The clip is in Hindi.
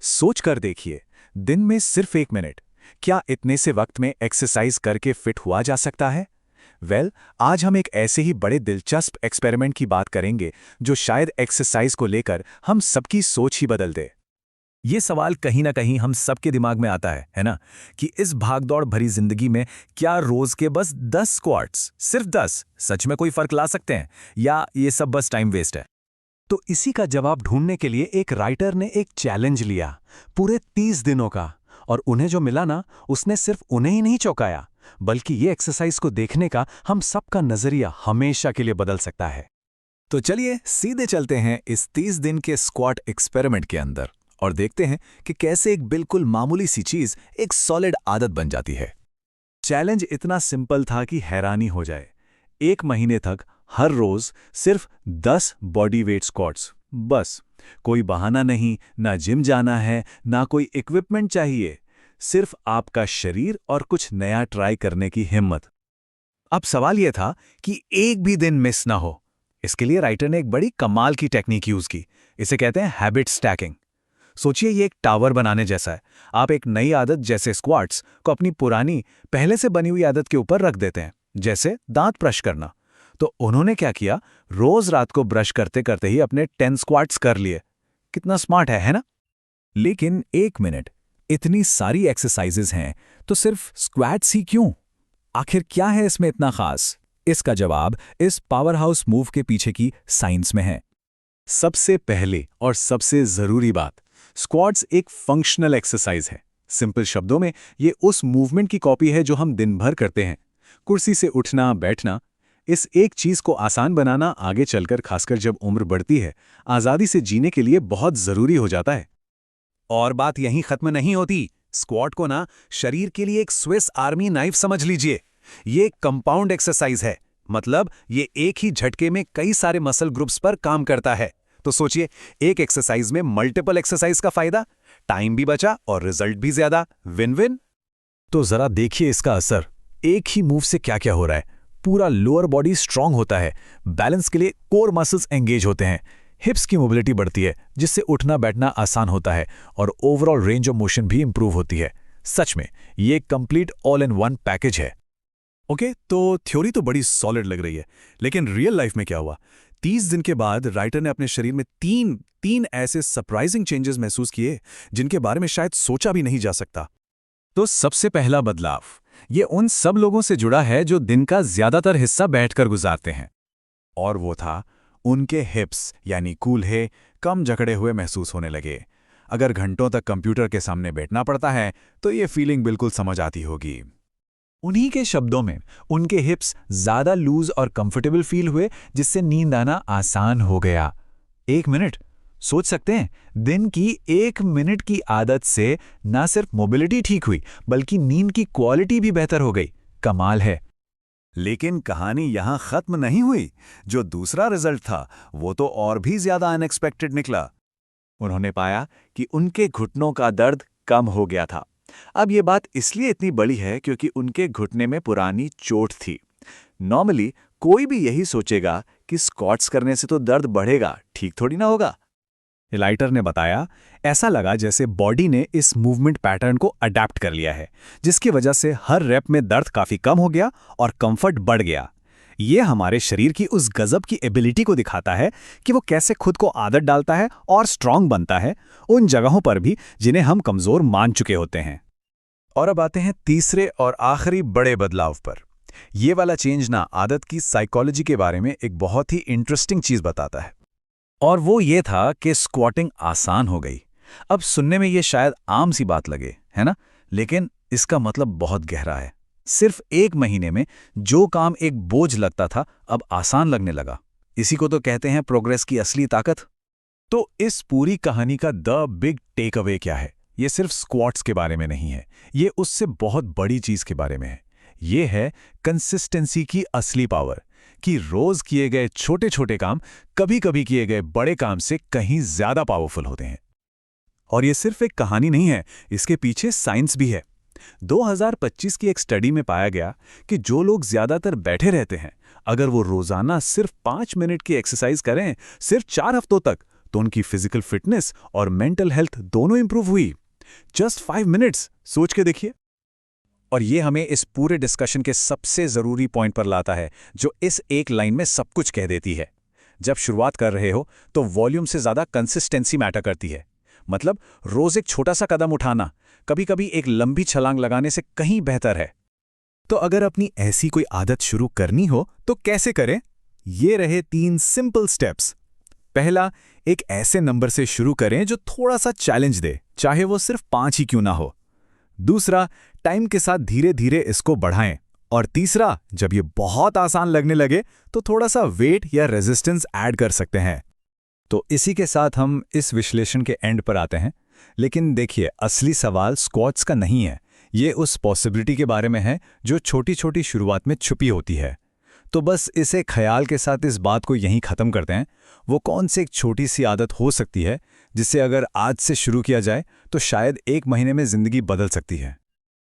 सोच कर देखिए, दिन में सिर्फ 1 मिनट, क्या इतने से वक्त में एक्सरसाइज करके फिट हुआ जा सकता है? आज हम एक ऐसे ही बड़े दिलचस्प एक्सपेरिमेंट की बात करेंगे जो शायद एक्सरसाइज को लेकर हम सबकी सोच ही बदल दे। ये सवाल कहीं ना कहीं हम सबके दिमाग में आता है ना? कि इस भागदौड़ भरी जिंदगी में क्या रोज के बस 10 स्क्वाट्स, सिर्फ 10, सच में कोई फर्क ला सकते हैं, या ये सब बस टाइम वेस्ट है? तो इसी का जवाब ढूंढने के लिए एक राइटर ने एक चैलेंज लिया, पूरे 30 दिनों का। और उन्हें जो मिला ना, उसने सिर्फ उन्हें ही नहीं चौंकाया, बल्कि ये एक्सरसाइज को देखने का हम सबका नजरिया हमेशा के लिए बदल सकता है। तो चलिए सीधे चलते हैं इस 30 दिन के स्क्वाट एक्सपेरिमेंट के अंदर और देखते हैं कि कैसे एक बिल्कुल मामूली सी चीज एक सॉलिड आदत बन जाती है। चैलेंज इतना सिंपल था कि हैरानी हो जाए। 1 महीने तक हर रोज सिर्फ 10 बॉडी वेट स्क्वाट्स, बस। कोई बहाना नहीं, ना जिम जाना है, ना कोई इक्विपमेंट चाहिए, सिर्फ आपका शरीर और कुछ नया ट्राई करने की हिम्मत। अब सवाल यह था कि एक भी दिन मिस ना हो। इसके लिए राइटर ने एक बड़ी कमाल की टेक्निक यूज की। इसे कहते हैं हैबिट स्टैकिंग। सोचिए ये एक टावर बनाने जैसा है। आप एक नई आदत जैसे स्क्वाट्स को अपनी पुरानी पहले से बनी हुई आदत के ऊपर रख देते हैं, जैसे दांत ब्रश करना। तो उन्होंने क्या किया, रोज रात को ब्रश करते करते ही अपने 10 स्क्वाट्स कर लिए। कितना स्मार्ट है ना? लेकिन 1 मिनट, इतनी सारी एक्सरसाइजेज हैं, तो सिर्फ स्क्वाट्स ही क्यों? आखिर क्या है इसमें इतना खास? इसका जवाब इस पावर हाउस मूव के पीछे की साइंस में है। सबसे पहले और सबसे जरूरी बात, स्क्वाट्स एक फंक्शनल एक्सरसाइज है। सिंपल शब्दों में ये उस मूवमेंट की कॉपी है जो हम दिन भर करते हैं। कुर्सी से उठना, बैठना। इस एक चीज को आसान बनाना आगे चलकर, खासकर जब उम्र बढ़ती है, आजादी से जीने के लिए बहुत जरूरी हो जाता है। और बात यहीं खत्म नहीं होती। स्क्वाट को ना शरीर के लिए एक स्विस आर्मी नाइफ समझ लीजिए। ये एक कंपाउंड एक्सरसाइज है, मतलब ये एक ही झटके में कई सारे मसल ग्रुप्स पर काम करता है। तो सोचिए, एक एक्सरसाइज में मल्टीपल एक्सरसाइज का फायदा, टाइम भी बचा और रिजल्ट भी ज्यादा। Win win. तो जरा देखिए इसका असर। एक ही मूव से क्या क्या हो रहा है। पूरा लोअर बॉडी स्ट्रांग होता है, बैलेंस के लिए कोर मसल्स एंगेज होते हैं, हिप्स की मोबिलिटी बढ़ती है जिससे उठना बैठना आसान होता है, और ओवरऑल रेंज ऑफ मोशन भी इंप्रूव होती है। सच में ये एक complete all in one package है। ओके, तो थ्योरी तो बड़ी सॉलिड लग रही है, लेकिन रियल लाइफ में क्या हुआ? 30 दिन के बाद राइटर ने अपने शरीर में तीन ऐसे सरप्राइजिंग चेंजेस महसूस किए जिनके बारे में शायद सोचा भी नहीं जा सकता। तो सबसे पहला बदलाव ये उन सब लोगों से जुड़ा है जो दिन का ज्यादातर हिस्सा बैठकर गुजारते हैं। और वो था, उनके हिप्स यानी कूल्हे कम जकड़े हुए महसूस होने लगे। अगर घंटों तक कंप्यूटर के सामने बैठना पड़ता है तो ये फीलिंग बिल्कुल समझ आती होगी। उन्हीं के शब्दों में, उनके हिप्स ज्यादा लूज और कंफर्टेबल फील हुए, जिससे नींद आना आसान हो गया। 1 मिनट, सोच सकते हैं, दिन की 1 मिनट की आदत से ना सिर्फ मोबिलिटी ठीक हुई, बल्कि नींद की क्वालिटी भी बेहतर हो गई। कमाल है। लेकिन कहानी यहां खत्म नहीं हुई। जो दूसरा रिजल्ट था वो तो और भी ज्यादा अनएक्सपेक्टेड निकला। उन्होंने पाया कि उनके घुटनों का दर्द कम हो गया था। अब ये बात इसलिए इतनी बड़ी है क्योंकि उनके घुटने में पुरानी चोट थी। नॉर्मली कोई भी यही सोचेगा कि स्क्वाट्स करने से तो दर्द बढ़ेगा, ठीक थोड़ी ना होगा। राइटर ने बताया, ऐसा लगा जैसे बॉडी ने इस मूवमेंट पैटर्न को अडैप्ट कर लिया है, जिसकी वजह से हर रैप में दर्द काफी कम हो गया और कंफर्ट बढ़ गया। ये हमारे शरीर की उस गजब की एबिलिटी को दिखाता है कि वो कैसे खुद को आदत डालता है और स्ट्रांग बनता है उन जगहों पर भी जिन्हें हम कमजोर मान चुके होते हैं। और अब आते हैं तीसरे और आखिरी बड़े बदलाव पर। ये वाला चेंज ना आदत की साइकोलॉजी के बारे में एक बहुत ही इंटरेस्टिंग चीज बताता है। और वो ये था कि स्क्वाटिंग आसान हो गई। अब सुनने में ये शायद आम सी बात लगे, है ना? लेकिन इसका मतलब बहुत गहरा है। सिर्फ 1 महीने में जो काम एक बोझ लगता था, अब आसान लगने लगा। इसी को तो कहते हैं प्रोग्रेस की असली ताकत। तो इस पूरी कहानी का द बिग टेक अवे क्या है? ये सिर्फ स्क्वाट्स के बारे में नहीं है, ये उससे बहुत बड़ी चीज के बारे में है। ये है कंसिस्टेंसी की असली पावर, कि रोज किए गए छोटे छोटे काम कभी कभी किए गए बड़े काम से कहीं ज्यादा पावरफुल होते हैं। और ये सिर्फ एक कहानी नहीं है, इसके पीछे साइंस भी है। 2025 की एक स्टडी में पाया गया कि जो लोग ज्यादातर बैठे रहते हैं, अगर वो रोजाना सिर्फ 5 मिनट की एक्सरसाइज करें, सिर्फ 4 हफ्तों तक, तो उनकी फिजिकल फिटनेस और मेंटल हेल्थ दोनों इंप्रूव हुई। जस्ट 5 मिनट्स, सोच के देखिए। और ये हमें इस पूरे डिस्कशन के सबसे ज़रूरी पॉइंट पर लाता है, जो इस एक लाइन में सब कुछ कह देती है। जब शुरुआत कर रहे हो तो वॉल्यूम से ज़्यादा कंसिस्टेंसी मैटर करती है। मतलब रोज़ एक छोटा सा कदम उठाना कभी कभी एक लंबी छलांग लगाने से कहीं बेहतर है। तो अगर अपनी ऐसी कोई आदत शुरू करनी हो तो कैसे करें? ये रहे 3 सिंपल स्टेप्स। पहला, एक ऐसे नंबर से शुरू करें जो थोड़ा सा चैलेंज दे, चाहे वो सिर्फ 5 ही क्यों ना हो। दूसरा, टाइम के साथ धीरे धीरे इसको बढ़ाएं। और तीसरा, जब ये बहुत आसान लगने लगे तो थोड़ा सा वेट या रेजिस्टेंस ऐड कर सकते हैं। तो इसी के साथ हम इस विश्लेषण के एंड पर आते हैं। लेकिन देखिए, असली सवाल स्क्वाट्स का नहीं है, ये उस पॉसिबिलिटी के बारे में है जो छोटी छोटी शुरुआत में छुपी होती है। तो बस इसे ख्याल के साथ इस बात को यहीं ख़त्म करते हैं। वो कौन सी एक छोटी सी आदत हो सकती है जिसे अगर आज से शुरू किया जाए तो शायद 1 महीने में ज़िंदगी बदल सकती है।